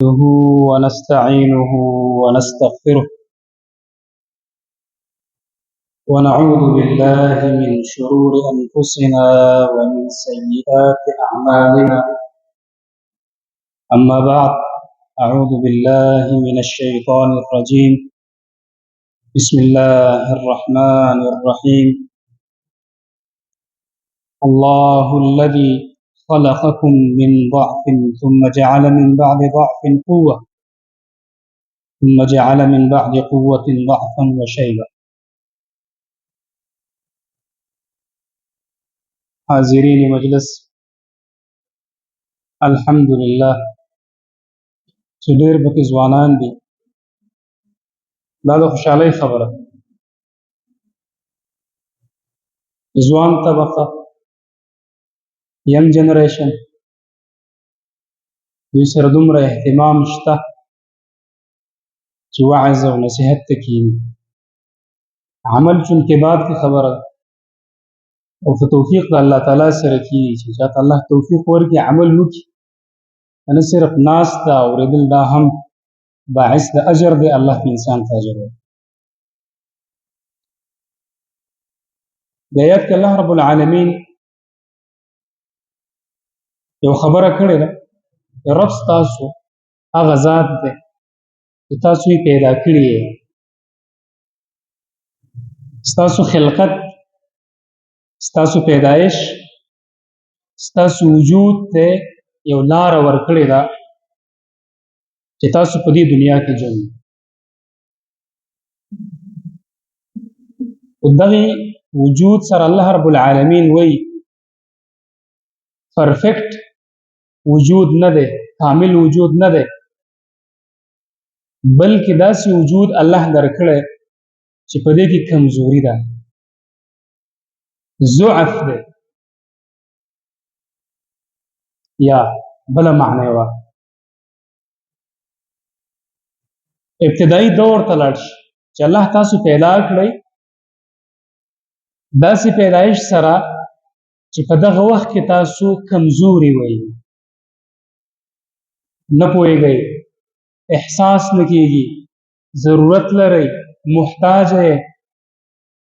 نحمده ونستعينه ونستغفره ونعوذ بالله من شرور أنفسنا ومن سيئات أعمالنا. أما بعد، أعوذ بالله من الشيطان الرجيم. بسم الله الرحمن الرحيم. الله الذي خلقكم من ضعف ثم جعل من بعد ضعف قوة ثم جعل من بعد قوة ضعفا وشيبا. حاضرین مجلس، الحمدلله چې ډېر پکې ځوانان دي، دا د خوشحالۍ خبره. ځوان طبقه، ینګ جنریشن، دوی سره دومره اهتمام شته چې وعظ او نصیحت ته کښېني. عمل چونکې بعد کې خبره ده، او په توفیق د الله تعالی سره کېږي چې چاته الله توفیق ورکړي عمل وکړي، نه صرف ناسته اورېدل، دا هم باعث د اجر دی. الله په انسان ته اجر ورکړي. د آیات کې الله رب العالمین یو خبره کړې ده. رب ستاسو هغه ذات دی چې تاسو یې پیدا کړي یې. ستاسو خلقت، ستاسو پیدایش، ستاسو وجود ته یو لاره ورکړې ده چې تاسو په دې دنیا کې ژوند. او دغه وجود سره الله رب العالمین وایي پرفیکټ وجود نه دی، کامل وجود نه دی، بلکې داسې وجود الله درکړی چې په دې کې کمزوري ده، ضعف دی، یا بله معنی وه. ابتدایي دور ته لاړ شي چې الله تاسو پیدا کړئ، داسې پیدایش سره چې په دغه وخت کې تاسو کمزوري وئ، نه پوهېږئ، احساس نه کېږي، ضرورت لرئ، محتاج یې،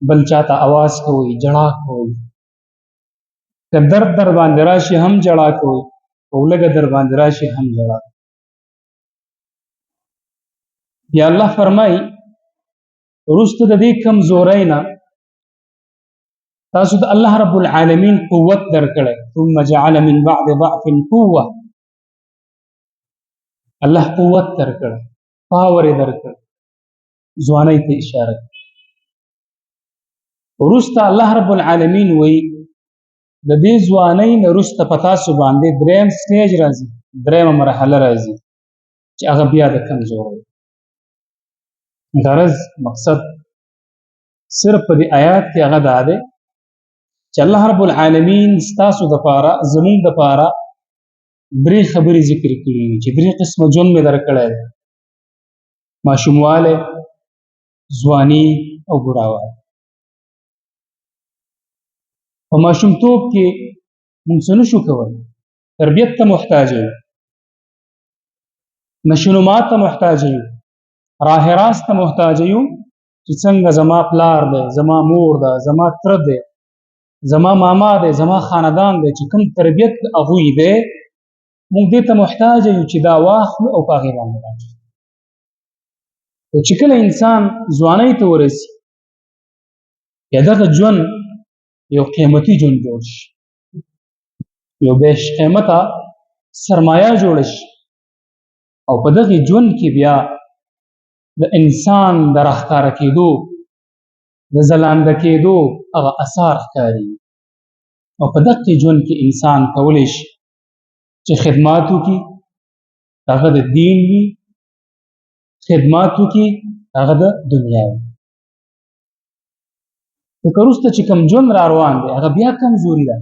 بل چاته آواز کوئ، جړا کوئ. که درد در باندې راشي هم جړا کوئ، او لږه در باندې راشي هم جړا کوئ. یا الله فرمایي وروسته د دې کمزورۍ نه تاسو ته الله رب العالمین قوت درکړی. ثم جعل من بعد ضعف قوه. الله قوت درکړی، پاور یې درکړی، ځوانۍ ته اشاره کوي. وروسته الله رب العالمین وایي د دې ځوانۍ نه وروسته په تاسو باندې دریم سټیج راځي، دریمه مرحله راځي چې هغه بیا د کمزورۍ. غرض مقصد صرف په دې آیات کې هغه دا دی چې الله رب العالمین ستاسو دپاره، زمونږ دپاره درې خبرې ذکر کړي دي چې درې قسمه ژوند مې درکړی دی: ماشوموالی، ځواني او بوډاوالی. په ماشومتوب کې موږ څه نشو کولی، تربیت ته محتاج یو، نشونما ته محتاج یو، راه راست ته محتاج یو چې څنګه زما پلار دی، زما مور ده، زما تره دی، زما ماما دی، زما خاندان دی، چې کوم تربیت هغوی دی، موږ دې ته محتاج یو چې دا واخلو او په هغې باندې راځو. او چې کله انسان ځوانۍ ته ورسي، یا دغه ژوند یو قیمتي ژوند جوړ شي، یو بیش قیمته سرمایه جوړه شي، او په دغې ژوند کې بیا د انسان د راښکاره کېدو، د ځلانده کېدو هغه اثار ښکاري. او په دغې ژوند کې انسان کولی شي چې خدمات وکړي، هغه د دین وي، خدمات وکړي، هغه د دنیا وي. لکه وروسته چې کوم ژوند را روان دی هغه بیا کمزوري ده.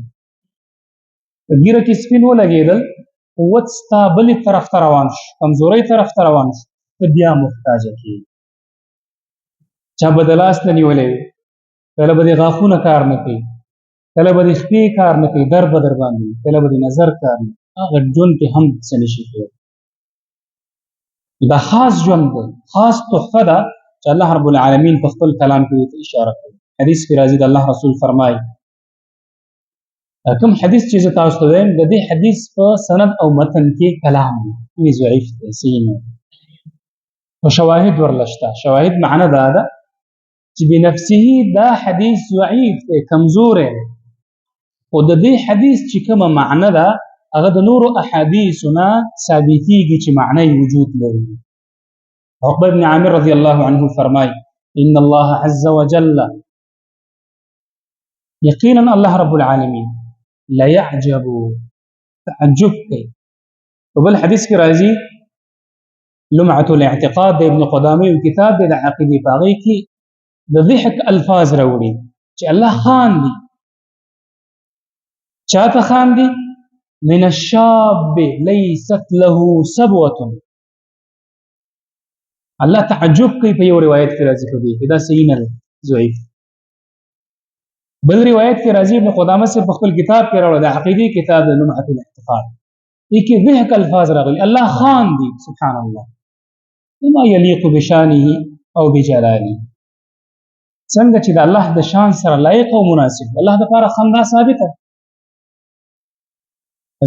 په ږیره کې سپین ولګېدل، قوت ستا بلې طرف ته روان شو، کمزورۍ طرف ته روان شو، ته بیا محتاجه کېږي. چا به د لاس نه نیولی وي، کله به دې غاښونه کار نه کوي، کله به دې خپې کار نه کوي، درد به در باندې وي، کله به دې نظر کار نه کوي. هغه ژوند کې هم څه نشي کولی. دا خاص ژوند دی، خاص تحفه ده چې الله رب العالمین په خپل کلام کې ورته اشاره کوي. حدیث کې راځي د الله رسول فرمایي، کوم حدیث چې زه تاسو ته وایم د دې حدیث په سند او متن کې کلام دی، ضعیف دی، صحیح نه دی، او شواهد ورله شته. شواهد معنا دا ده چې بنفسه دا حدیث ضعیف دی، کمزوری دی، خو د دې حدیث چې کومه معنا ده هغه د نورو احادیثو نه ثابتېږي چې معنی وجود لري. عقبه بن عامر رضی الله عنه فرمایي ان الله عز وجل، یقینا الله رب العالمین لا يعجب، تعجب کوي. په بل حدیث کې راځي لمعة الاعتقاد د ابن قدامه یو کتاب دی د عقیدې، په هغې کې د ضحک الفاظ راوړي چې الله خاندي. چاته خاندي؟ من الشاب ليست له سبوة. الله تعجب کوي په یو روایت کې راځي، په دې کې دا صحیح نه دی، ضعیف. بل روایت کې راځي ابن قدامه سے په خپل کتاب کې راوړی د عقیدې کتاب د لمعة الاعتقاد، دې کې ضحک الفاظ راغلي، الله خاندي سبحان الله بما يليق بشانه او بجلاله. څنګه چې د الله د شان سره لایق او مناسب، الله دپاره خندا ثابته.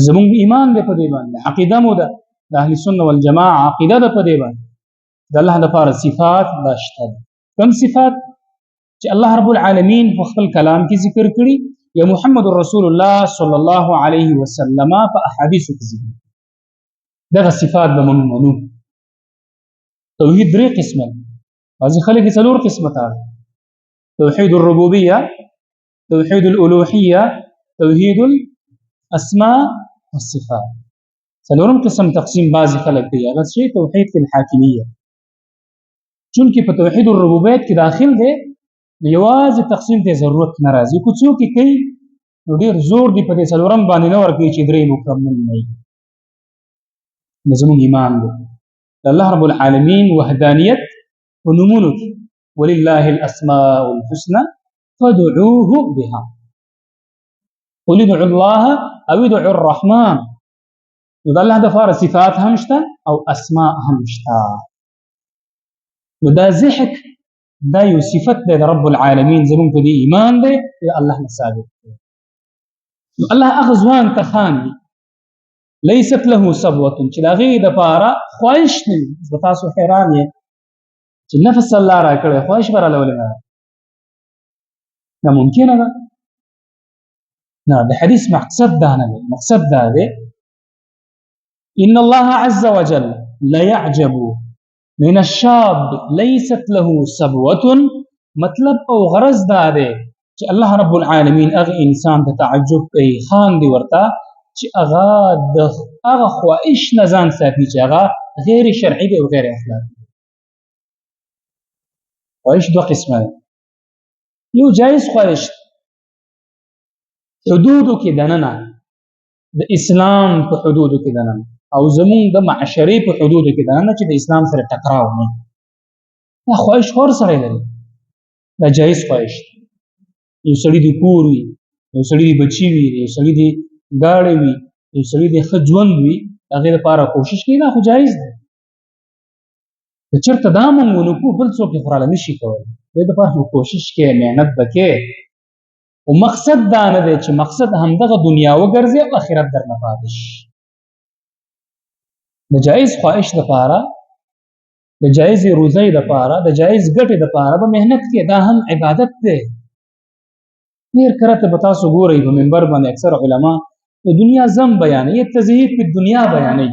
زمونږ ایمان دی په دې باندې، عقیده مو ده د اهل سنت والجماعه عقیده ده په دې باندې د الله دپاره صفات دا شته. کوم صفات چې الله رب العالمین په خپل کلام کې ذکر کړي یا محمد رسول الله صلی الله علیه وسلم په احادیثو کې ذکر کړي، دغه صفات به موږ منو. توحید درې قسمه، بعضې خلک یې څلور قسمه تاړي: توحید الربوبیه، توحید الالوهیه، توحید الاسماء والصفات. څلورم قسم تقسیم بعضې خلک کوي، هغه شی توحید الحاکمیه. چونکې په توحید الربوبیت کې داخل دی، یوازې تقسیم ته ضرورت نه راځي. که څوک یې کوي نو ډېر زور دی په دې څلورم باندې نه ورکوي چې درې مکمل نه وي. نو زموږ ایمان دی د الله رب العالمین وحدانیت په نومونو کې، ولله الاسماء الحسنى فادعوه بها، قل ادعوا الله او ادعوا الرحمن. نو د الله دپاره صفات هم شته او اسماء هم شته. نو دا ضحک دا یو صفت دی د رب العالمین، زمونږ په دې ایمان دی د الله نه ثابت دی. نو الله هغه ځوان ته خاندي لیست له سبوة، چې د هغې دپاره خواهش نه وي. زه تاسو حیران یې چې نفس الله را کړی، خواهش به راله ولې نه ده؟ دا ممکنه ده؟ نه، د حدیث مقصد دا نه دی. مقصد دا دی ان الله عز وجل لا يعجب من الشاب ليست له سبوة. مطلب او غرض دا دی چې الله رب العالمین هغه انسان ته تعجب کوي، خاندي ورته چې هغه خواهش نه ځان ساتي چې هغه غیر شرعي دی او غیر اخلاقي. خواهش دوه قسمه ده، یو جایز خواهش حدودو کې دننه، د اسلام په حدودو کې دننه، او زمونږ د معاشرې په حدودو کې دننه چې د اسلام سره ټکراو نه. دا خواهش هر سړی لري، دا جایز خواهش دی. یو سړي د کور وي، یو سړي د بچي وي، یو سړي د ګاډۍ وي، یو سړي د ښه ژوند وي، د هغې لپاره کوشش کوي، دا خو جایز دی. که چېرته دا موږ ونه کړو بل څوک یې خو راله نه شي کولی، د دې لپاره خو کوشش کوې، محنت به کوې، خو مقصد دا نه دی چې مقصد همدغه دنیا وګرځي او آخرت درنه پاتې شي. د جایز خواهش دپاره، د جایز روزۍ دپاره، د جایز ګټې دپاره به محنت کوې، دا هم عبادت دی. ډېر کرته به تاسو ګورئ په منبر باندې اکثر علما د دنیا ذم بیانوي، تزهید په دنیا بیانوي،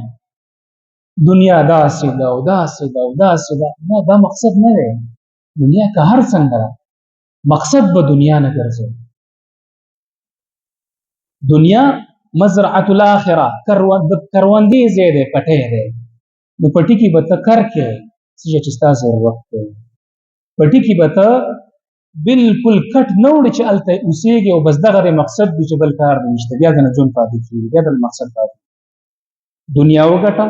دنیا داسې ده او داسې ده او داسې ده. نه، دا مقصد نه دی. دنیا که هر څنګه ده، مقصد به دنیا نه ګرځوي. دنیا مزرعة الاخره، کروندې ځای دی، پټی دی. نو پټي کې به ته کر کوې څه چې ستا ضرورت دی، پټي کې به ته بالکل کټ نه وړې چې هلته اوسېږي او بس دغه دی مقصد دی چې بل کار دی نشته، بیا دنه ژوند پاتې کېږي، بیا دل مقصد پاتې کېږي. دنیا وګټه،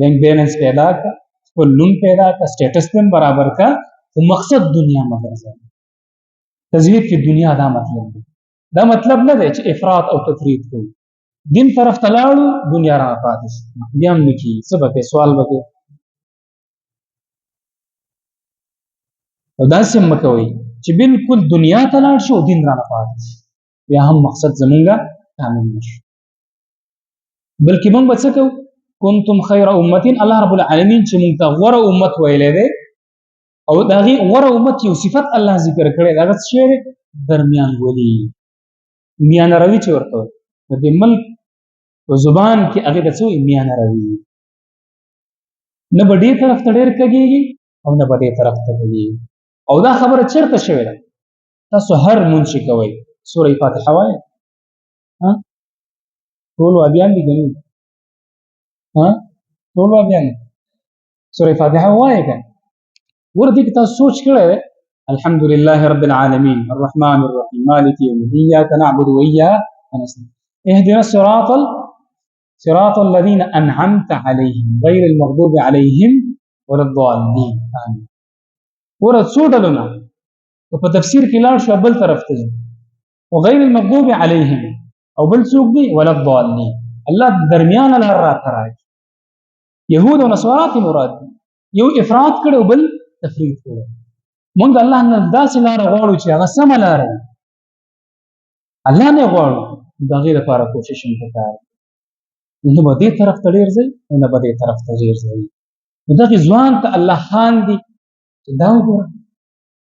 بینک بیلنس پیدا کړه، خپل نوم پیدا کړه، سټیټس هم برابر کړه، خو مقصد دنیا مه ګرځوه. تزهید فی دنیا دا مطلب دی. دا مطلب نه دی چې افراط او تفریط کوي. دین طرف ته لاړو، دنیا را پاتې شو، بیا هم نه کېږي. څه به کوې؟ سوال به کوې او داسې مه کوئ چې بالکل دنیا ته لاړ شي او دین رانه پاتې شي، بیا هم مقصد زمونږه کامل نه شو. بلکې موږ به څه کوو؟ کنتم خیر امت، الله رب العالمین چې موږ ته غوره امت ویلی دی او د هغې غوره امت یو صفت الله ذکر کړی دی، هغه څه شی دی؟ درمیان ولي، میانه روي چې ورته وایي. د دې ملک په زبان کې هغې ته څه وایي؟ میانه روي. نه به دې طرف ته ډېر کږېږي او نه به دې طرف ته کږېږي. او دا خبره چېرته شوې ده؟ تاسو هر لمونځ چې کوئ سوره فاتحه وایئ؟ ټول وابیان دي که نه؟ ټول وابیان دي؟ سوره فاتحه ووایئ که نه؟ ګوره دې کې تاسو سوچ کړی دی الحمد لله رب العالمين الرحمن الرحيم مالك يوم الدين إياك نعبد وإياك نستعين اهدنا صراط الذين أنعمت عليهم غير المغضوب عليهم ولا الضالين آمين. ګوره څو ډلونه که په تفسیر کې لاړ شو بل طرف ته ځو، وغیر المغضوب عليهم او بل څوک دی ولا الضالين، الله درمیانه لار راته راکړي. یهود او نصارا کې مراد دي، یو افراط کړی او بل تفرید کړی. موږ د الله نه داسې لاره غواړو چې هغه سمه لاره وي، الله نه غواړو، د هغې لپاره کوشش هم پکار دی. نه به دې طرف ته ډېر ځئ او نه به دې طرف ته ډېر ځئ. نو دغې ځوان ته الله خاندي چې دا وګوره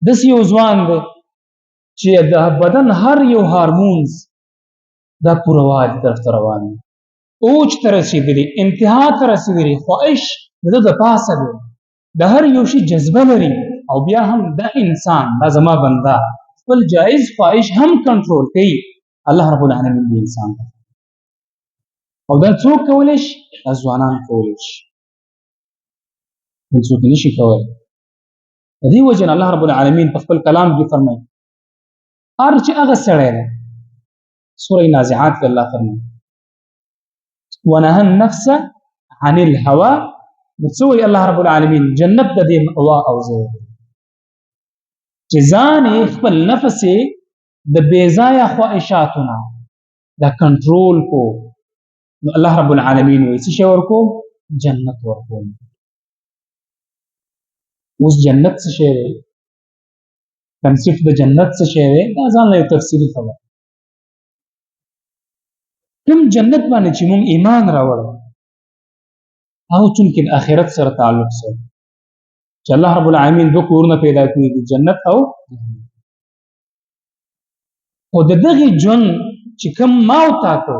داسې یو ځوان دی چې د بدن هر یو هارمونز دا پوره والي طرف ته روان دی، اوج ته رسېدلي، انتها ته رسېدلي، خواهش د ده د پاسه دی، د هر یو شي جذبه لري. او بیا هم دا انسان، دا زما بنده خپل جایز خواهش هم کنټرول کوي. الله رب العالمین دې انسان ته او دا څوک کولی شي؟ دا ځوانان کولی شي، بل څوک نه شي کولی. د دې وجې نه الله رب العالمین په خپل کلام کې فرمایي هر چې هغه سړی دی، سوره نازعات کې الله فرمایي ونهى النفس عن الهوى، نو څه وایي الله رب العالمین؟ جنت د دې مأوا او ځای دی چې ځان یې خپل نفس یې د بې ځایه خواهشاتو نه دا کنټرول کو. نو الله رب العالمین وایي څه شی ورکوم؟ جنت ورکوم. اوس جنت څه شی دی؟ کنسیپټ د جنت څه شی دی؟ دا ځان له یو تفصیلي خبره. کوم جنت باندې چې موږ ایمان راوړو او چونکې د آخرت سره تعلق سره چې الله رب العالمین دوه کورونه پیدا کړي دي، جنت او خو د دغې ژوند چې کوم ما او تا کو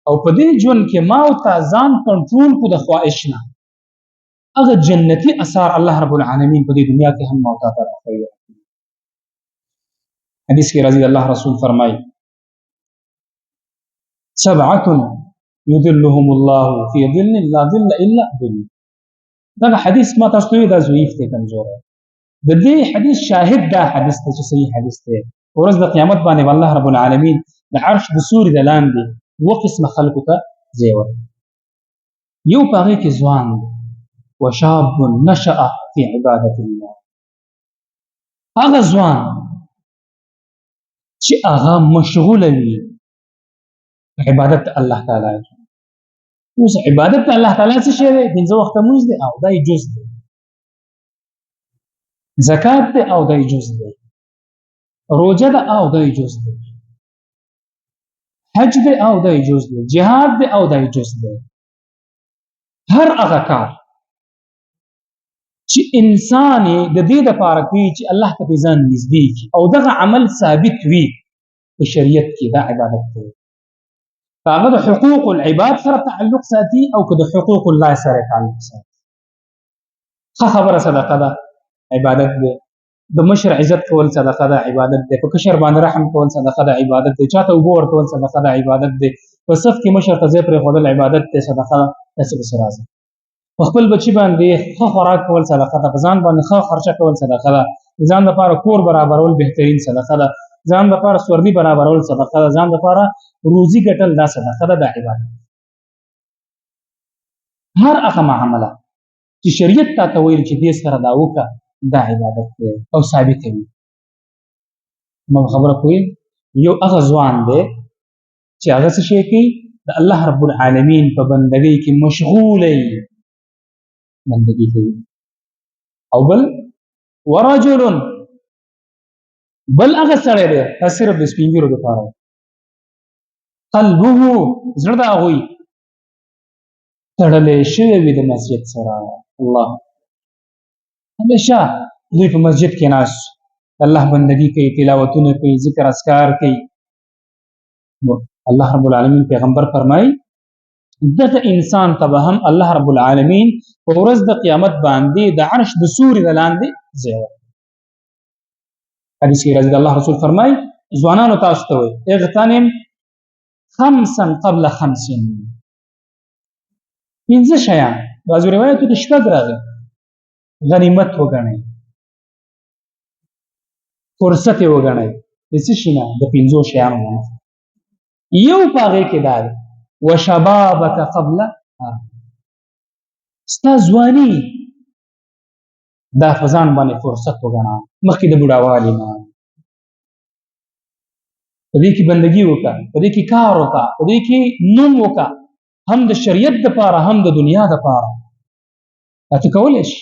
او په دې ژوند کې ما او تا ځان کنټرول کو د خواهش نه، هغه جنتي اثار الله رب العالمین په دې دنیا کې هم ما او تا ته راښیي. حدیث کې راځي الله رسول فرمایي سبعة يظلهم الله في ظل لا ظل الا ظله. دا حدیث ما تاسو ته دا ضعیف دی، کمزور دی. د دې حدیث شاهد دا حدیث دی چې صحیح حدیث دی. ورځ د قیامت باندې الله رب العالمین د عرش د سوري د لاندې اوه قسمه خلکو ته ځای ورکړي. یو په هغې کې ځوان دی وشاب نشأ في عبادة الله، هغه ځوان چې هغه مشغوله وي عبادت الله تعالی. اوس عبادت الله تعالی څه شی دی؟ پنځه وخته لمونځ دی او دا یې جز دی، زکات دی او دا یې جز دی، روژه ده او دا یې جز دی، حج دی او دا یې جز دی، جهاد دی او دا یې جز دی. هر هغه کار چې انسان یې د دې دپاره کوي چې الله ته پرې ځان نږدې کړي او دغه عمل ثابت وي په شریعت کې، دا عبادت دی. که هغه د حقوق العباد سره تعلق ساتي او که د حقوق الله سره تعلق ساتي. ښه خبره صدقه ده، عبادت دی. د مشر عزت کول صدقه ده، عبادت دی. په کشر باندې رحم کول صدقه ده، عبادت دی. چاته اوبه ورکول صدقه ده، عبادت دی. په صف کې مشر ته ځای پرېښودل عبادت دی، صدقه ده. داسې پسې راځي. په خپل بچي باندې ښه خوراک کول صدقه ده، په ځان باندې ښه خرچه کول صدقه ده، ځان لپاره کور برابرول بهترین صدقه ده، ځان لپاره سوردي برابرول صدقه ده، ځان لپاره روزي ګټل دا صدقه ده، دا عبادت. هر هغه معامله چې شریعت تا ته ویل چې دې سره دا وکړه دا عبادت دی او ثابت وي. ما خبره کوي یو هغه ځوان دی چې هغه څه شی کوي؟ د الله رب العالمین په بندګۍ کې مشغوله بندګي کوي. او بل ورجل بل هغه سړی دی دا صرف د سپین ږیرو دپاره قلبه زړه د هغوی تړلی شوی وي د مسجد سره الله همیشه دوی په مسجد کې ناست الله بندگی کوي تلاوتونه کوي ذکر اذکار کوي الله رب العالمین پیغمبر فرمایي دغه انسان ته به هم الله رب العالمین په ورځ د قیامت باندې د عرش د سوري د لاندې ځای ورکوي حدیث کې راځي د الله رسول فرمایي ځوانانو تاسو ته وایي اغتنم خمسا قبل خمس پنځه شیان بعضو روایتو کې شپږ راغلي غنیمت وګڼئ فرصت یې وګڼئ د څه شي نه د پنځو شیانو نه یو په هغې کې دا دی وشبابک قبل ستا ځواني دا په ځان باندې فرصت وګڼه مخکې د بوډاوالي نه په دې کې بندګي وکړه په دې کې کار وکړه په دې کې نوم وکړه هم د شریعت دپاره هم د دنیا دپاره دا ته کولی شي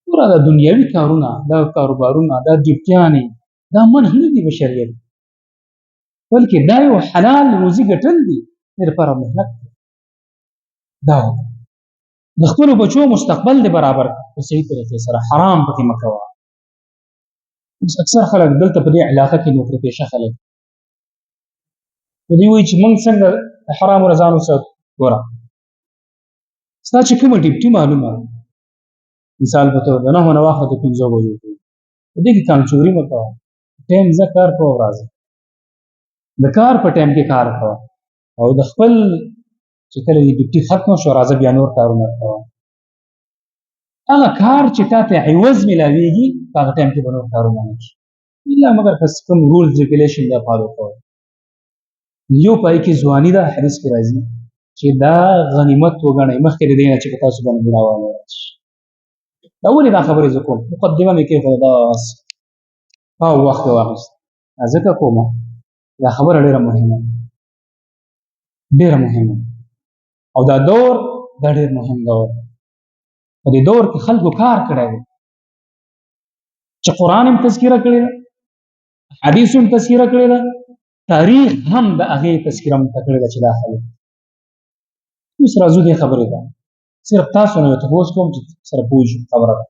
پوره دا دنیاوي کارونه دا کاروبارونه دا ډیوټیانې دا منع نه دي په شریعت بلکې دا یو حلال روزي ګټل دي دې لپاره محنت دی دا وکړه د خپلو بچو مستقبل دې برابر په صحیح طریقې سره حرام پکې مه کوه اکثر خلک دلته په دې علاقه کې نوکري پیشه خلک دوی وایي چې موږ څنګه د حرامو نه ځان وساتو ګوره ستا چې کومه ډیوټي معلومه مثال په توګه د 9 نه واخله د 5 بجو پورې په دې کې کمچوري مه کوه ټایم ځه کار کوه ورځه د کار په ټایم کې کار کوه او د خپل چې کله یې ډیوټي ختمه شو راځه بیا نور کارونه کوه هغه کار چې تا ته عوض میلاویږي په هغه ټایم کې به نور کارونه نه کړي الا مګر که کوم رولز ریګولیشن دا فالو کوئ یو پای کې ځواني ده حدیث کې راځي چې دا غنیمت وګڼئ مخکې د دې نه چې په تاسو باندې بوډاوالی راشي دا ولې دا خبرې زه کوم مقدمه مې کېښوده داس او وخت یې واخیست ځکه کومه دا خبره ډېره مهمه ډېره مهمه او دا دور دا ډېر مهم دور په دې دور کې خلکو کار کړی دی چې قرآن هم تذکیره کړې ده حدیث هم تذکیره کړې ده تاریخ هم د هغې تذکیره مونږ ته کړې ده چې دا خلک اوس راځو دې خبرې ته صرف تاسو نه یو تپوس کوم چې سره پوه شو خبره ده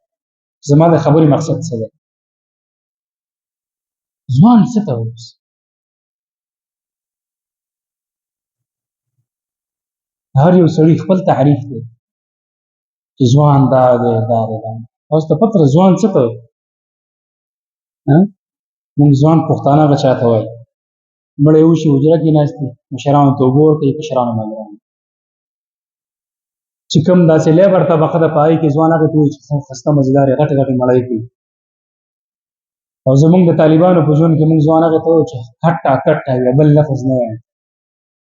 زما د خبرې مقصد څه دی ځوان څه ته وایي هر یو سړي خپل تعریف دی چې ځوان دا دی دا دی اوس ته پته ده ځوان څه ته وایي مونږ ځوان پښتانه هغه چا ته وایي مړی وشي حجره کې ناست دي مشرانو ته اوبه ورکوي کشرانو ملګرانو چې کوم داسې لیبر طبقه ده په هغې کې ځوان هغې ته وایي چې خسته مزېدارې غټې غټې مړۍ کوي او زمونږ د طالبانو په ژوند کې مونږ ځوان هغې ته وایو چې کټه کټه وي بل لفظ نه وایم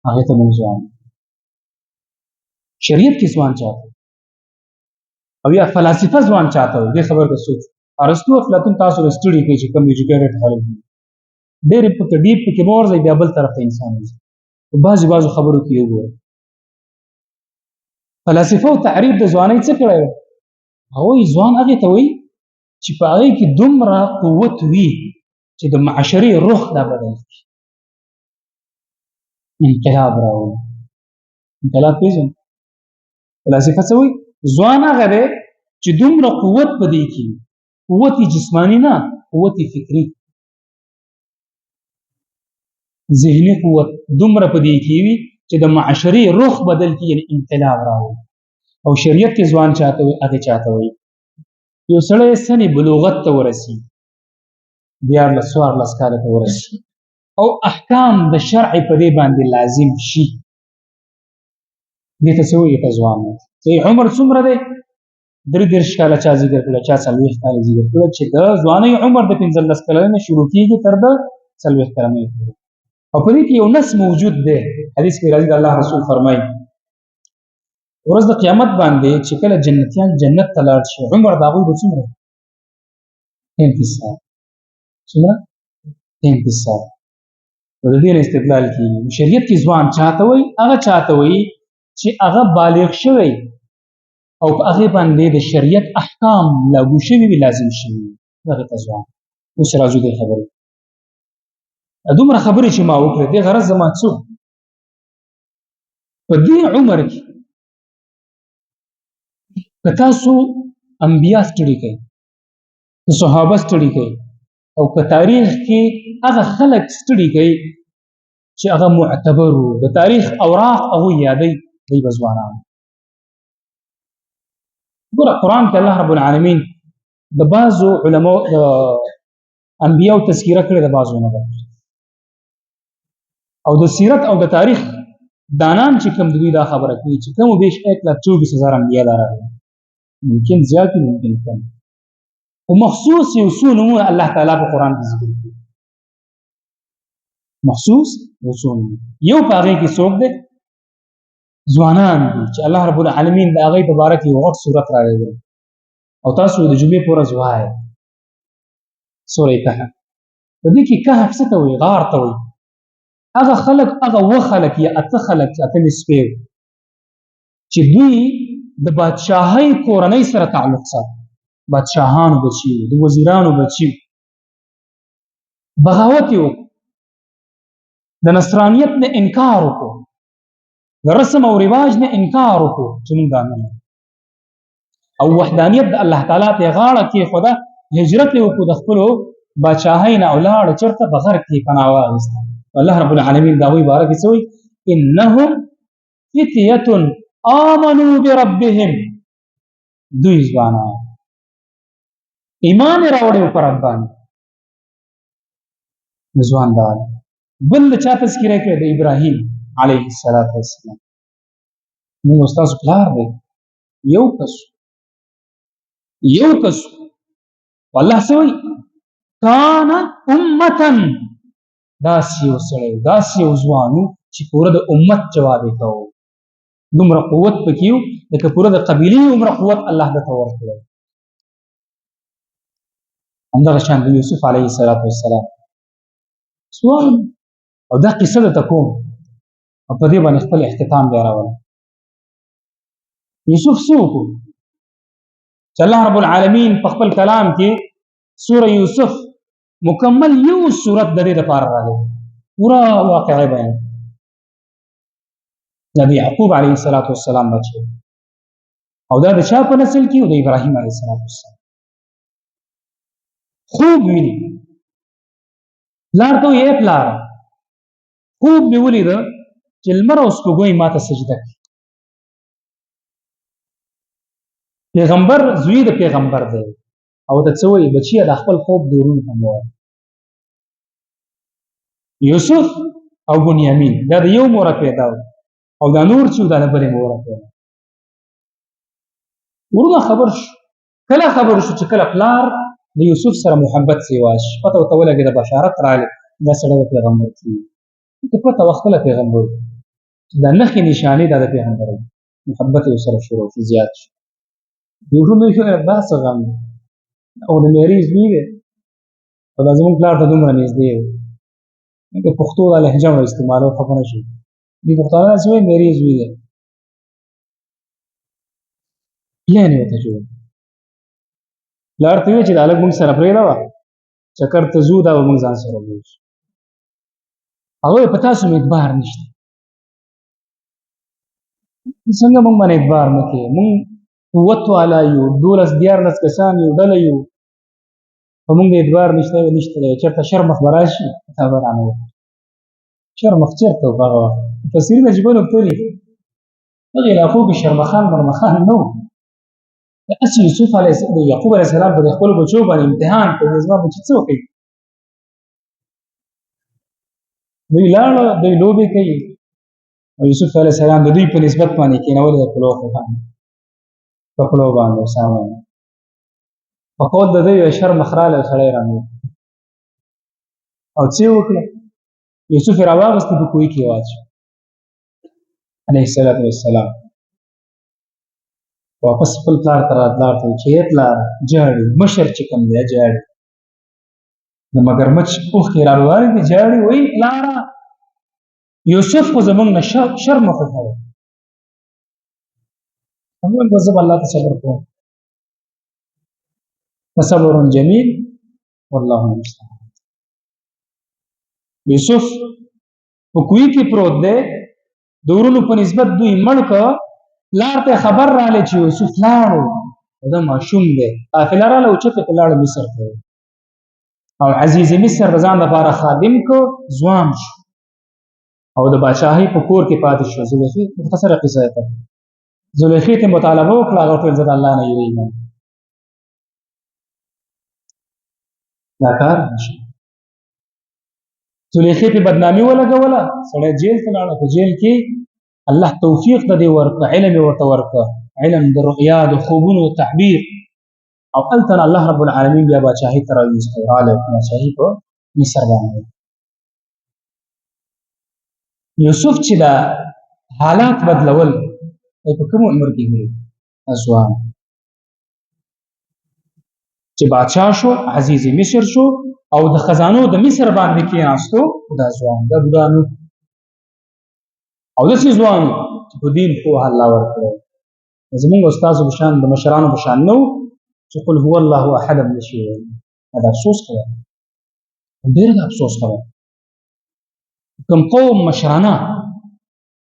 هغې ته مونږ ځوان شریعت کې ځوان چاته او یا فلاسفه ځوان چاته وي دې خبر ته سوچ ارسطو افلاطون تاسو له سټډي کوي چې کوم ایجوکیټډ خلک دي ډېرې پکې ډیپ پکې مه ورځئ بیا بل طرف ته انسان ځي په بعضو خبرو کې وګورئ فلاسفه تعریف د ځوانۍ څه کړی دی هغوی ځوان هغې ته وایي چې په هغې کې دومره قوت وي چې د معاشرې روح دا بدل کړي انقلاب راولي انقلاب پېژنئ فلاسفه څه وایي ځوان هغه دی چې دومره قوت په دې کې قوت جسمانی نه قوت فکري ذهني قوت دومره په دې کې وي چې د معاشرې روح بدل کړي یعنې انقلاب راولي او شریعت کې ځوان چاته وایي هغې چاته وایي یو سړی سن بلوغت ته ورسي 14 کاله ته ورسي او احکام د شرع په دې باندې لازم شي دې ته څه وایي ته ځوان دی عمر څومره دی 33 کاله چا ذکر کړه چا 40 کاله ذکر کړه چې د ځوانۍ عمر د 15 کاله نه شروع کېږي تر د 40 کلنۍ پورې او په دې کې یو نس موجود دی حدیث کې راځي د الله رسول فرمایي ورځ د قیامت باندې چې کله جنتیان جنت ته لاړ شي عمر د هغوی به څومره 33 سال څومره 33 سال د دې نه استدلال کېږي شریعت کې ځوان چاته وایي هغه چاته وایي چې هغه بالغ شوی او په هغې باندې د شریعت احکام لاګو شوي وي، لازم شوي وي، هغې ته ځوان. اوس راځو دې خبرې. دومره خبرې چې ما وکړې، دې غرض زما څه په دې عمر کې که تاسو انبیا سټډي کوئ، که صحابه سټډي کوئ، او که تاریخ کې هغه خلک سټډي کوي چې هغه معتبر وو، د تاریخ اوراق هغوی یادوي، دوی به ځوانان. ګوره قرآن کې الله رب العالمین د بعضو علماو د انبیاو تذکیره کړې، د بعضو نه ده. او د سیرت او د تاریخ دانان چې کوم دوی دا خبره کوي چې کم و بیش 1,24,000 انبیا دا راغلي، ممکن زیات وي، ممکن کم، خو مخصوص یو څو نومونه الله تعالی په قرآن کې ذکر کړي. مخصوص یو څو نومونه، یو په هغې کې څوک دی؟ ځوانان دي چې الله رب العالمین د هغې په باره کې یو غټ صورت راغلی، او تاسو د جمعې په ورځ وایئ سوره کهف. په دې کې کهف څه ته وایي؟ غار ته وایي. هغه خلک، هغه اووه خلک یا اته خلک، اته نسبې چې دوی د بادشاهۍ کورنۍ سره تعلق ساتي، بادشاهانو بچي، د وزیرانو بچي، بغاوت یې وکړو، د نصرانیت نه انکار وکړو، د رسم او رواج نه انکار وکړو چې موږ دا نه، او وحدانیت د الله تعالی ته غاړه کېښوده، هجرت یې وکړو، د خپلو بادشاهۍ نه ولاړه چېرته؟ په غر کې پناه واخیسته. الله رب العالمین د هغوی باره کې څه وایي؟ انهم فتیة آمنوا بربهم، دوی ځوانان ایمان یې راوړی و په رب باندې، ځوان دا. بل د چا تذکیره کړې؟ د ابراهیم علیه السلام. موږ ستاسو پلار دی، یو کس والله څه وایي؟ کان امتن، داسې یو سړی، داسې یو ځوان و چې پوره د امت جواب یې کوو، دومره قوت پکې و لکه پوره د قبیلې عمره قوت الله درته ورکړی. همدغه شان د یوسف علیه السلام ځوان. او دا قصه درته کوم او په دې باندې خپل اختتام بیا راولم. یوسف څه وکړو چې الله رب العالمین په خپل کلام کې سوره یوسف مکمل یو صورت د دې لپاره راغلی، پوره واقعه بیان. دا د یعقوب علیه السلام بچی، او دا د چا په نسل کې؟ د ابراهیم علیه السلام. خوب ویني، پلار ته وایي پلاره خوب مې ولیده چې لمر او سپوږمۍ ماته سجده کوي. پیغمبر زوی د پیغمبر دی، او ته څه وایي؟ بچیه د خپل خوب د ورونو ته مه وایه. یوسف او بنیامین دا د یو موره پیدا و، او دا نور چې دا د بلې موره پیدا. ورونه خبر شو، کله خبر شو چې کله پلار د یوسف سره محبت سیوا شي، پته ورته ولګېده بشارت راغلی دا سړی به پیغمبر کېږي. ته پته وه خپله پیغمبر دا نښې نشانې دا د پیغمبر محبت یې ورسره شروع شو، زیات شو. ورونه یې دا څه غم دی، او د میرې زوی دی، او دا زموږ پلار ته دومره نږدې و، د پښتو دا لهجه مو استعمالوه خفه نه شي. دوی پښتانه داسې وایي میرې زوی دی، پلان یې ورته جوړ. پلار ته وویل چې دا هلک موږ سره پرېږده، چکر ته ځو دا به موږ ځان سره بوځو. هغه وایي په تاسو مې اعتبار نشته. څنګه موږ باندې اعتبار نه کوې؟ موږ قوت والا یو، 12-14 کسان یو، ډله یو، په موږ اعتبار نشته دی. چېرته شرمخ به راشي تا به رانه وکړي. شرمخ چېرته و په هغه وخت؟ مفسرین عجیبه نکتې لیکي، هغې علاقو کې شرمخان مرمخان نه وو. هسې یوسف علیه السلام د یعقوب علیه السلام په خپلو بچو باندې امتحان کوي، زما بچي څه وکړي؟ دوی لاړه، دوی لوبې کوي، او یوسف علیه السلام د دوی په نسبت باندې کېنولې د پلو باندې، په پلو باندې سامان په قول د دوی شرمخ راغلی سړی رانه او څه یې وکړه؟ یوسف یې راواغېسته، په کوهي کې یې واچوه علیه السلام. واپس خپل پلار ته راتلاړ ته چې ای پلاره جاړي، مشر چې کوم دی جاړي، د مګرمچ اوښکې را روانې دي جاړي. وایي پلاره یوسف خو زموږ نه شرمخ وکړی، هو الوظيفة الله تصبركم فصبر جميل والله المستعان. یوسف په کوی کې پروت دی، د ورونو په نسبت دوی مړ کړ، پلار ته خبر راغلی چې یوسف لاړو، دا ماشوم دی. قافله راغله اوچته په لاړه مصر ته، او عزیز مصر د ځان لپاره خادم کو، ځوان شو او د باچاهۍ په کور کې پاتې شو. زلیخې مختصره قصه ده. زلیخې ته مطالبه وکړه، هغه ورته ویل زه د الله نه یریږم، دا کار نشي. زلیخې په بدنامي ولګوله، سړی جیل ته لاړه. په جیل کې الله توفیق د دې ورکړه، علم یې ورته ورکړه، علم د رؤیا د خوبونو تعبیر. او هلته الله رب العالمین بیا باچاهۍ ته راویستی، راغلی باچاهۍ په مصر باندې. یوسف چې دا حالات بدلول په کوم عمر کې وي؟ ځوان چې بادشاه شو، عزیز مصر شو، او د خزانو د مصر باندې کېناستو، دا ځوان، دا بوډا نو، او داسې ځوان چې په دین پوهه الله ورکړی. زمونږ استازو په شان، د مشرانو په شان نه و چې قل هو الله احد هم نشي ویلی. دا افسوس کوه، ډېر د افسوس کوه. کوم قوم مشرانه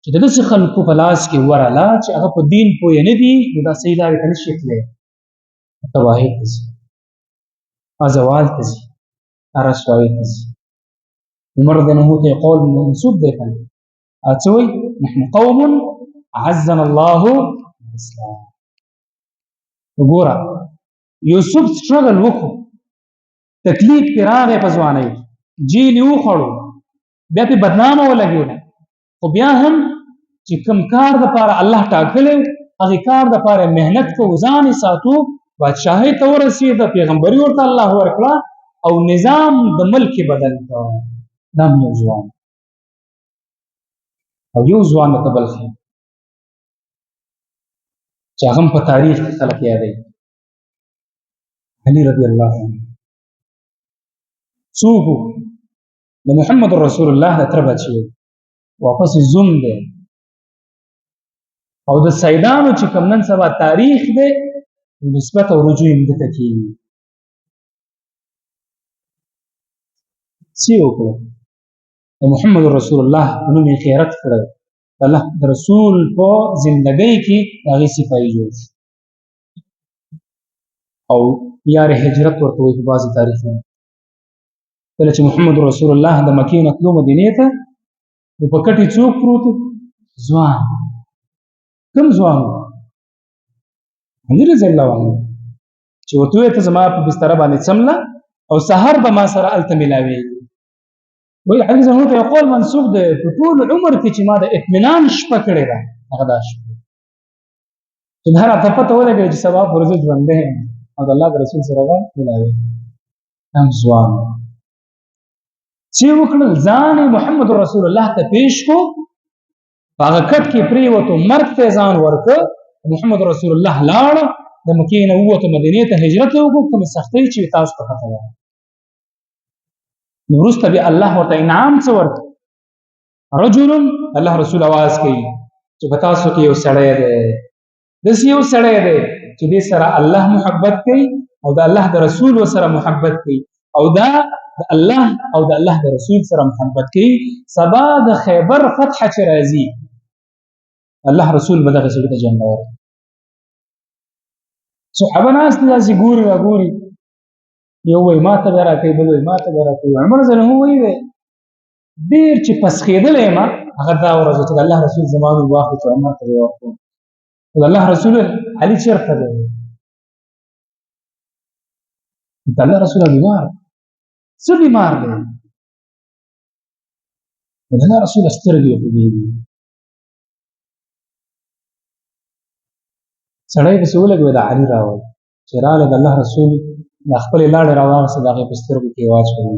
چې د داسې خلکو په لاس کې ورله چې هغه په دین پوه نه دي، نو دا صحیح لارې ته نشي تللی، تباهۍ ته ځي، زوال ته ځي، رسوایۍ ته ځي. عمر رضی الله عنه قول منسوب دی کنه، څه وایي؟ نحن قوم عزنا الله بالاسلام. وګوره یوسف سټرګل وکړو، تکلیف پرې راغی په ځوانۍ، جیل یې وخوړو، بیا پرې بدنامه ولګېده، خو بیا هم چې کوم کار دپاره الله ټاکلی هغې کار دپاره محنت کوو، ځان یې ساتو، بادشاهۍ ته ورسېده، پیغمبري ورته الله ورکړه، او نظام د ملک یې بدل کړه. دا هم یو ځوان، او یو ځوان درته بل ښیم چې هغه هم په تاریخ کې خلک یادوي، علي رضی الله عنه. څوک و؟ د محمد رسول الله د تره بچی و، واپس زوم دی، او د سیدانو چې کوم نن سبا تاریخ دی نسبت او رجوع یې دته کېږي. څه یې وکړه؟ د محمد رسول الله نوم یې خیرت کړی، د الله د رسول په زندګۍ کې د هغې صفایي جوړ شو، او یار هجرت ورته وایي په بعضې تاریخونو. کله چې محمد رسول الله د مکې نه تلو مدینې ته، نو په کټ یې څوک پروت و؟ ځوان. کوم ځوان و؟ علي رضی الله عنه، چې ورته وویل ته زما په بستره باندې څمله او سحر به ما سره هلته میلاوېږي. وایي علي رضی الله عنه ته یو قول منسوب دی، په ټول عمر کې چې ما د اطمینان شپه کړې ده هغه دا شپه، چې هر راته پته ولګوي چې سبا پر زه ژوندی یم او د الله د رسول سره به میلاوېږم. هم ځوان چې وکړل، ځان یې محمد رسول الله ته پیش کو، په هغه کټ کې پرېوتو، مرګ ته ځان ورکړ. محمد رسول الله لاړه، د مکې نه ووتو، مدینې ته هجرت یې وکړو، کومې سختۍ چې تاسو ته پته ده. نو وروسته بیا الله ورته انعام څه ورکړ؟ رجل، الله رسول اواز کوي چې په تاسو کې یو سړی دی، داسې یو سړی دی چې دې سره الله محبت کوي او د الله د رسول سره محبت کوي، او دا د الله او د الله د رسول سره محبت کوي. سبا د خیبر فتح چې راځي، الله رسول به دغه سړي ته جنت ورکړي. صحابه ناست دي داسې ګوري راګوري، یو وایي ما ته به راکوي، بل وایي ما ته به راکوي. عمر رضی الله عنه وایي ډېر چې پسخېدلی یم هغه دا ورځ چې د الله رسول زما نوم واخلي چې عمر ته به یې ورکړم. د الله رسول علي چېرته دی؟ د الله رسول بیمار. څه بیمار دی؟ د الله رسول سترګې خوږېږي. سړی پسې ولګوي، د علي راوړ چې راغله، د الله رسول د خپلې لاړې راواغېسته، د هغې په سترګو کې یې واچوي،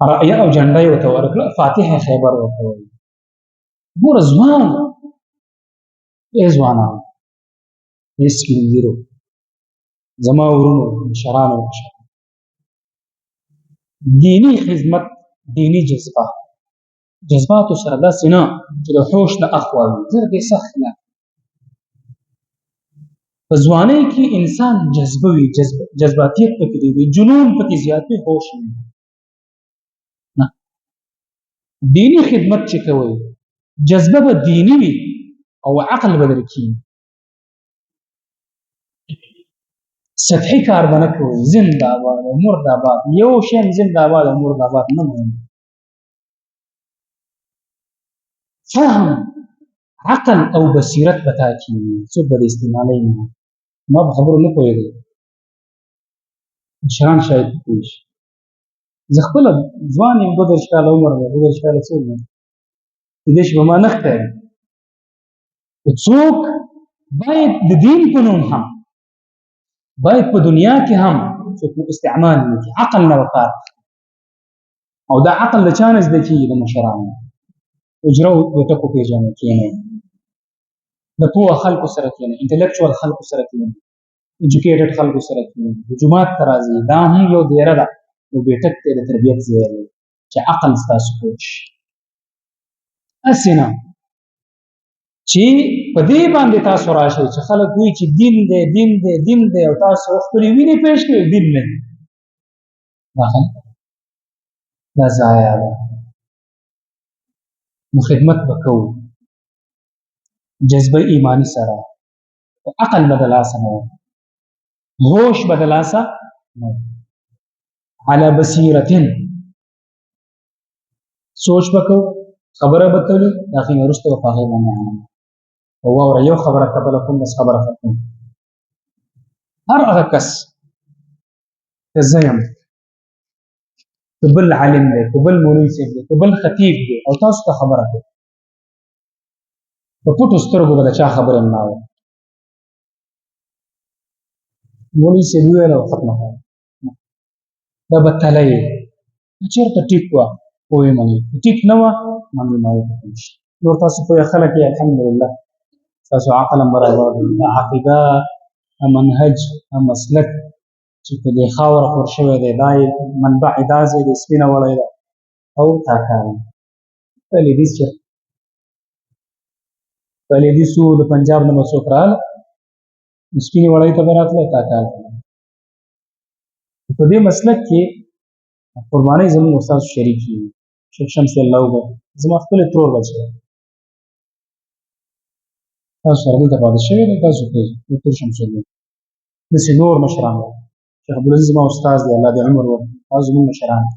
رايه او جنډه یې ورته ورکړه، فاتحه خیبر ورته وایي. ګوره ځوان، ای ځوانانو، ای سپین ږیرو، زما ورونو، مشرانو، دیني خدمت، دیني جذباتو سره داسې نه چې د هوش نه اخوا وي. زه دې سخت خلاف په ځوانۍ کې انسان جذبه وي، جذباتیت پکې وي، جنون پکې زیات وي، هوش نه. دینی خدمت چې کوئ جذبه به دینی وي او عقل به درکې. سطحي کار به نه کوئ، زنده باد او مرد آباد. یو شی زنده باد او مرد آباد نه مهم. فهم عقل او بصیرت به تا کېږي، څوک به د استعمالوي نه. ما په خبرو نه پوهېږم، مشران شاید پوه شي. زه خپله ځوان یم، 32 کاله عمر دی. 32 کاله څوک دی؟ کېدای شي په ما نه ښکاري. خو څوک باید د دین په نوم هم، باید په دنیا کې هم څوک استعمال نه کړي، عقل نه به کار اخلي. او دا عقل د چا نه زده کېږي؟ د مشرانو. اجره او ټکو پېژنئ، کښېنئ، د پوهه خلکو سره کښېنئ، انټلیکچوال خلکو سره کښېنئ، ایجوکیټډ خلکو سره کښېنئ. د جومات ته راځئ، دا هم یو دیره ده، یو بیټک دی د تربیت ځای دی چې عقل ستاسو پوه شي. هسې نه چې په دې باندې تاسو راشئ چې خلک وایي چې دین دی دین دی دین دی او تاسو خپلې وینې پېښ کړئ، دین نه دی. دا ضایع ده. نو خدمت به کوو جذبه ایمانی سره، عقل به د لاسه نه وي، هوش به د لاسه نه وي. علی بصیرتن سوچ به کوو، خبره به تلو، د هغې نه وروسته به په هغې باندې عمل. او واوره، یو خبره ته بله کوم، بس خبره ختمه. هر هغه کس که زه یم، که بل عالم دی، که بل مولوي صاحب دی، که بل خطیب دی او تاسو ته خبره کوي، په پټو سترګو به د چا خبرې نه اورئ. مولوي صاحب وویل او ختمه کړه، دا به تله یې چېرته ټیک وه ویې منئ، ټیک نه وه منئ نه وي. نور تاسو پوهه خلک یې الحمدلله، تاسو عقل هم برابر دی. عقیده، منهج، مسلک چې په دې خاوره خور شوی دی، دا یې منبع یې دا ځای دی، سپینه وړی ده او تاکان. په لویدیځ کې په لویدیځو د پنجاب نه به څوک راغله، سپینې وړۍ ته به راتله، تاکان. په دې مسلک کې قربانۍ زموږ استاد شریک دي، شیخ شمس الله وبه زما خپلې ترور بچی دی. تاسو سره دلته پاتې شوی دی، تاسو پوهېږئ دکتور شمس الله. داسې نور مشران دي، شیخ عبدالعزیز زما استاد دی، الله دې عمر ورکړي. تاسو زموږ مشران دي.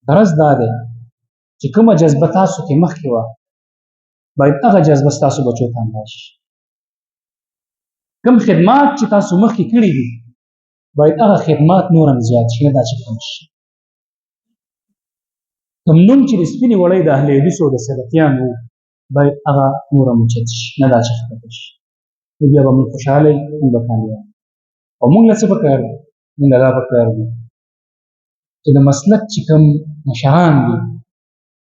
غرض دا دی چې کومه جذبه تاسو کې مخکې وه، باید هغه جذبه ستاسو بچو ته هم راشي. کوم خدمات چې تاسو مخکې کړي دي، باید هغه خدمات نور هم زیات شي، نه دا چې کم شي. کوم نوم چې د سپینې وړۍ د اهل حدیثو او د سلفیانو و، باید هغه نور هم اوچت شي، نه دا چې ښکته شي. نو بیا به موږ خوشحاله یو، موږ به کامیاب. او موږ له څه پکار دي؟ موږ له دا پکار دي چې د مسلک چې کوم مشران دي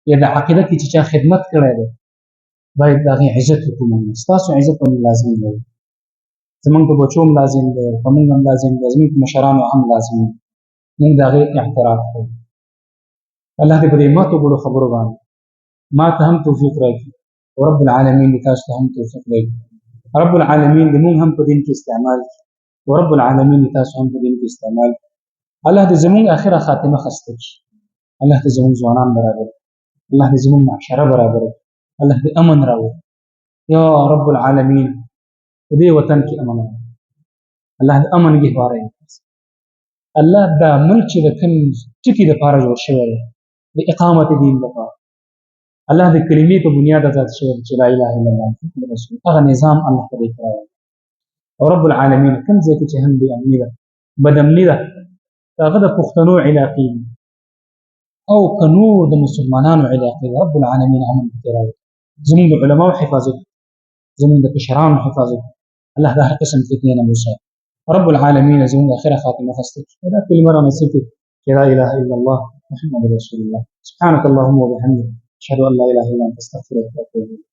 یا د عقیده کې چې چا خدمت کړی دی، باید د هغې عزت وکړو. ستاسو عزت به موږ لازم دی، زموږ په بچو هم لازم دی، په موږ هم لازم دی، زموږ په مشرانو هم لازم دی. موږ د هغې احترام کوو. الله دې په دې ماتو ګډو خبرو باندې ما ته هم توفیق راکړي، او رب العالمین دې تاسو ته هم توفیق راکړي. رب العالمین دې موږ هم په دین کې استعمال کړي، او رب العالمین دې تاسو هم په دین کې استعمال کړي. الله دې زموږ آخره خاتمه ښسته کړي. الله دې زموږ ځوانان برابر کړي. الله دې زموږ معاشره برابر کړي. الله دې امن راوړي. یا رب العالمین په دې وطن کې امن راوړي. الله دې امن ګهواره وکړي. الله دا ملک چې د کوم ټکي دپاره جوړ شوی دی، د اقامت دین لپاره، الله د کلمې په بنیاد ازاد شوی چې لا اله الا الله محمد رسول الله، هغه نظام الله په دې کې راوړي. او رب العالمین کوم ځای کې چې هم بې امني ده، بد امني ده، هغه د پښتنو علاقې دي او که نور د مسلمانانو علاقې دي، رب العالمین امن پکې راوړي. زموږ د علماو حفاظت، زموږ د کشرانو حفاظت، الله د هر قسم فتنې نه وساتي. رب العالمین زموږ آخره خاتمه ښسته کړي. دا کلمه رانصیب کړي چې لا اله الا الله محمد رسول الله. سبحانك اللهم وبحمدك، اشهد ان لا اله الا انت، استغفرك واتوب اليك.